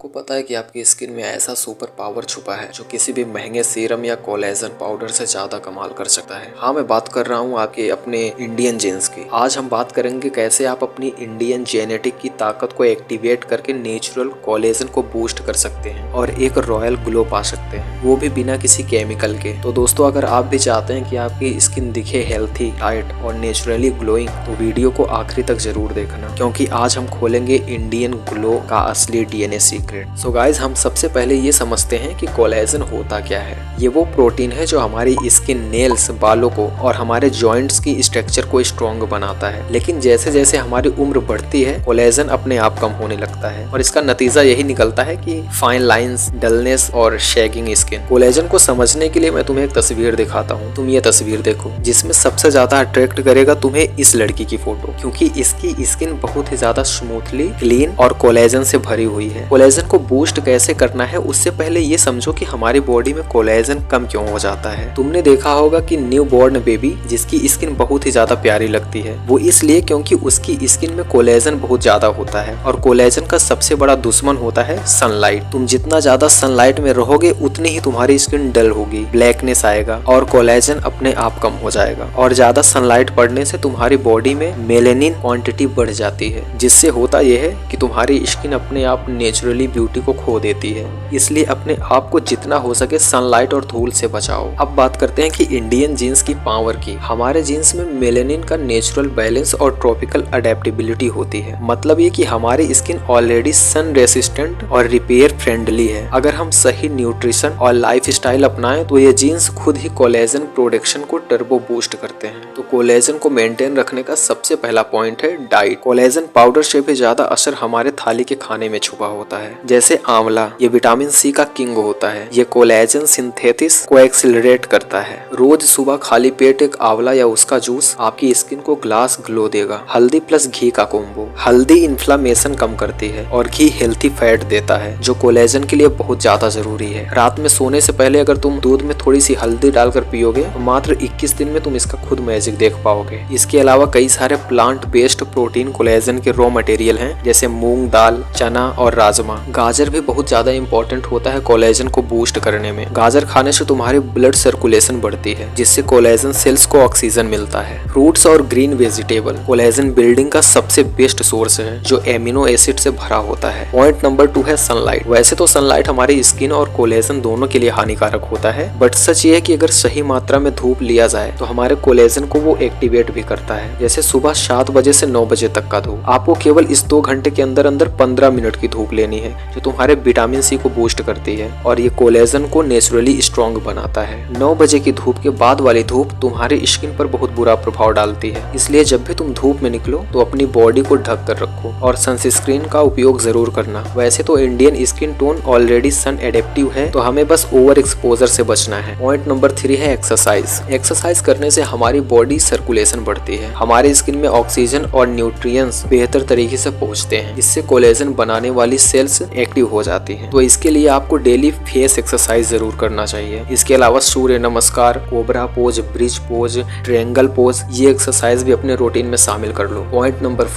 आपको पता है कि आपकी स्किन में ऐसा सुपर पावर छुपा है जो किसी भी महंगे सीरम या कोलेजन पाउडर से ज्यादा कमाल कर सकता है। हाँ, मैं बात कर रहा हूँ आपके अपने इंडियन जीन्स की। आज हम बात करेंगे कैसे आप अपनी इंडियन जेनेटिक की ताकत को एक्टिवेट करके नेचुरल कोलेजन को बूस्ट कर सकते हैं और एक रॉयल ग्लो पा सकते हैं, वो भी बिना किसी केमिकल के। तो दोस्तों, अगर आप भी चाहते हैं कि आपकी स्किन दिखे हेल्थी, टाइट और नेचुरली ग्लोइंग, तो वीडियो को आखिरी तक जरूर देखना, क्योंकि आज हम खोलेंगे इंडियन ग्लो का असली डीएनए सीक्रेट। सो गाइज, हम सबसे पहले ये समझते हैं कि कोलेजन होता क्या है। ये वो प्रोटीन है जो हमारी स्किन, नेल्स, बालों को और हमारे जॉइंट्स की स्ट्रक्चर को स्ट्रॉन्ग बनाता है। लेकिन जैसे जैसे हमारी उम्र बढ़ती है, कोलेजन अपने आप कम होने लगता है और इसका नतीजा यही निकलता है कि फाइन लाइंस, डलनेस और शेगिंग स्किन। कोलेजन को समझने के लिए मैं तुम्हें एक तस्वीर दिखाता हूँ। तुम ये तस्वीर देखो, जिसमें सबसे ज्यादा अट्रैक्ट करेगा तुम्हें इस लड़की की फोटो, क्योंकि इसकी स्किन बहुत ही ज्यादा स्मूथली, क्लीन और कोलेजन से भरी हुई है। कोलेजन को बूस्ट कैसे करना है, उससे पहले ये समझो कि हमारी बॉडी में कोलेजन कम क्यों हो जाता है। तुमने देखा होगा कि न्यू बॉर्न बेबी जिसकी स्किन बहुत ही ज्यादा प्यारी लगती है, वो इसलिए क्योंकि उसकी स्किन में कोलेजन बहुत ज्यादा होता है। और कोलेजन का सबसे बड़ा दुश्मन होता है सनलाइट। तुम जितना ज्यादा सनलाइट में रहोगे उतनी ही तुम्हारी स्किन डल होगी, ब्लैकनेस आएगा और कोलेजन अपने आप कम हो जाएगा। और ज्यादा सनलाइट पड़ने से तुम्हारी बॉडी में मेलेनिन क्वांटिटी बढ़ जाती है, जिससे होता यह है कि तुम्हारी स्किन अपने आप नेचुरली ब्यूटी को खो देती है। इसलिए अपने आप को जितना हो सके सनलाइट और धूल से बचाओ। अब बात करते हैं कि इंडियन जीन्स की पावर की। हमारे जीन्स में मेलेनिन का नेचुरल बैलेंस और ट्रॉपिकल अडेप्टेबिलिटी होती है। मतलब ये कि हमारी स्किन ऑलरेडी सन रेसिस्टेंट और रिपेयर फ्रेंडली है। अगर हम सही न्यूट्रिशन और लाइफ स्टाइल अपनाएं तो ये जीन्स खुद ही कोलेजन प्रोडक्शन को टर्बो बूस्ट करते हैं। तो कोलेजन को मेंटेन रखने का सबसे पहला पॉइंट है डाइट। कोलेजन पाउडर से भी ज्यादा असर हमारे थाली के खाने में छुपा होता है। जैसे आंवला, ये विटामिन सी का किंग होता है। ये कोलेजन सिंथेसिस को एक्सिलरेट करता है। रोज सुबह खाली पेट एक आंवला या उसका जूस आपकी स्किन को ग्लास ग्लो देगा। हल्दी प्लस घी का कोम्बो। हल्दी इन्फ्लामेशन कम करती है और घी हेल्थी फैट देता है, जो कोलेजन के लिए बहुत ज्यादा जरूरी है। रात में सोने से पहले अगर तुम दूध में थोड़ी सी हल्दी डालकर पियोगे तो मात्र 21 दिन में तुम इसका खुद मैजिक देख पाओगे। इसके अलावा कई सारे प्लांट बेस्ड प्रोटीन कोलेजन के रॉ मटेरियल हैं, जैसे मूंग दाल, चना और राजमा। गाजर भी बहुत ज्यादा इंपॉर्टेंट होता है कोलेजन को बूस्ट करने में। गाजर खाने से तुम्हारी ब्लड सर्कुलेशन बढ़ती है, जिससे कोलेजन सेल्स को ऑक्सीजन मिलता है। फ्रूट्स और ग्रीन वेजिटेबल कोलेजन बिल्डिंग का सबसे बेस्ट सोर्स है, जो एमिनो एसिड से भरा होता है। पॉइंट नंबर 2 है सनलाइट। वैसे तो सनलाइट हमारी स्किन और कोलेजन दोनों के लिए हानिकारक होता है, बट सच ये है कि अगर सही मात्रा में धूप लिया जाए तो हमारे कोलेजन को वो एक्टिवेट भी करता है। जैसे सुबह 7 बजे से 9 बजे तक का धूप। आपको केवल इस 2 घंटे के अंदर अंदर 15 मिनट की धूप लेनी है, जो तुम्हारे विटामिन सी को बूस्ट करती है और ये कोलेजन को नेचुरली स्ट्रॉन्ग बनाता है। 9 बजे की धूप के बाद वाली धूप तुम्हारी स्किन पर बहुत बुरा प्रभाव डालती है। इसलिए जब भी तुम धूप में निकलो तो अपनी बॉडी को ढक कर रखो और सनस्क्रीन का उपयोग जरूर करना। वैसे तो इंडियन स्किन टोन ऑलरेडी सन एडेप्टिव है, तो हमें बस ओवर एक्सपोजर से बचना है। पॉइंट नंबर 3 है एक्सरसाइज। एक्सरसाइज करने से हमारी बॉडी सर्कुलेशन बढ़ती है, हमारी स्किन में ऑक्सीजन और न्यूट्रिएंट्स बेहतर तरीके से पहुंचते हैं। इससे कोलेजन बनाने वाली सेल्स एक्टिव हो जाती हैं। तो इसके लिए आपको डेली फेस एक्सरसाइज जरूर करना चाहिए। इसके अलावा सूर्य नमस्कार, cobra pose, bridge pose, triangle pose, ये एक्सरसाइज भी अपने रूटीन में शामिल कर लो। पॉइंट नंबर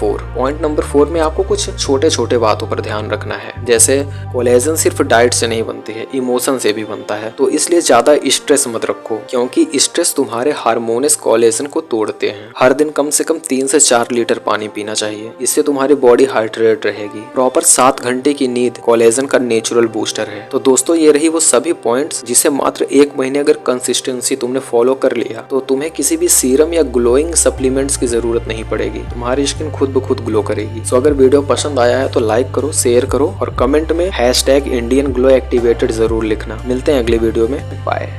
4 में आपको कुछ छोटे छोटे बातों पर ध्यान रखना है। जैसे कोलेजन सिर्फ डाइट से नहीं बनती है, इमोशन से भी बनता है। तो इसलिए ज्यादा स्ट्रेस मत रखो, क्योंकि स्ट्रेस तुम्हारे हार्मोनस कोलेजन को तोड़ते हैं। हर दिन कम से कम 3 से 4 लीटर पानी पीना चाहिए, इससे तुम्हारी बॉडी हाइड्रेट रहेगी। प्रॉपर 7 घंटे की नींद कोलेजन का नेचुरल बूस्टर है। तो दोस्तों, ये रही वो सभी पॉइंट्स जिसे मात्र 1 महीने अगर कंसिस्टेंसी तुमने फॉलो कर लिया तो तुम्हें किसी भी सीरम या ग्लोइंग सप्लीमेंट्स की जरूरत नहीं पड़ेगी। तुम्हारी स्किन खुद ब खुद ग्लो करेगी। सो अगर वीडियो पसंद आया है तो लाइक करो, शेयर करो और कमेंट में #IndianGlowActivated जरूर लिखना। मिलते हैं अगले वीडियो में। बाय।